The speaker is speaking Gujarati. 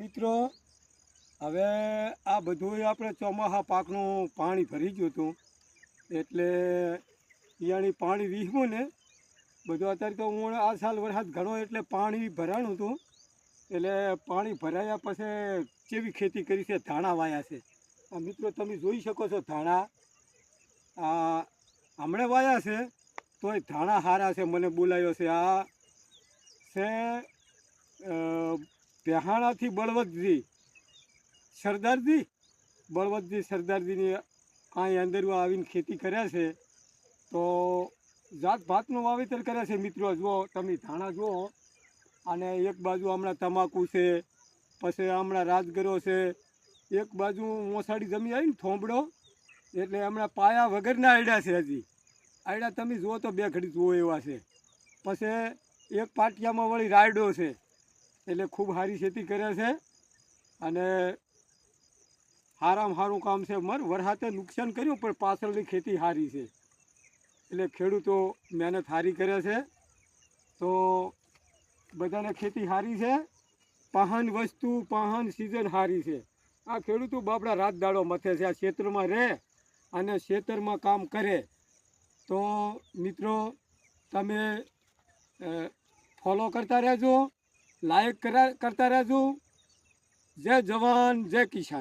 મિત્રો હવે આ બધું આપણે ચોમાસા પાકનું પાણી ભરી ગયું હતું એટલે અહીંયાની પાણી વીહવું ને બધું અત્યારે તો હું આ સાલ વરસાદ ઘણો એટલે પાણી ભરાણું હતું એટલે પાણી ભરાયા પછી કેવી ખેતી કરી છે, ધાણા વાયા છે. આ મિત્રો તમે જોઈ શકો છો ધાણા આ હમણાં વાયા છે તોય ધાણા સારા છે. મને બોલાયો છે આ છે પહેણાથી બળવંતજી સરદારજીની અહીં અંદર આવીને ખેતી કર્યા છે. તો જાત ભાતનું વાવેતર કર્યા છે. મિત્રો જુઓ તમે ધાણા જુઓ, અને એક બાજુ હમણાં તમાકુ છે, પછી હમણાં રાજગરો છે, એક બાજુ મોસાડી જમી આવી ને થોંભડો એટલે હમણાં પાયા વગરના આયડા છે. હજી આયડા તમે જુઓ તો બે ઘડી જુઓ એવા છે. પછી એક પાટિયામાં વળી રાયડો છે. એટલે ખૂબ સારી ખેતી કરે છે અને સારામાં સારું કામ છે. વરસાદે નુકસાન કર્યું પણ પાછળની ખેતી સારી છે. એટલે ખેડૂતો મહેનત સારી કરે છે. તો બધાને ખેતી સારી છે. પાહન વસ્તુ પાહન સિઝન સારી છે. આ ખેડૂતો બાપડા રાત દાડો મથે છે, આ ક્ષેત્રમાં રહે અને ખેતરમાં કામ કરે. તો મિત્રો તમે ફોલો કરતા રહેજો, લાઈક કરતા રહેજો. જય જવાન જય કિસાન.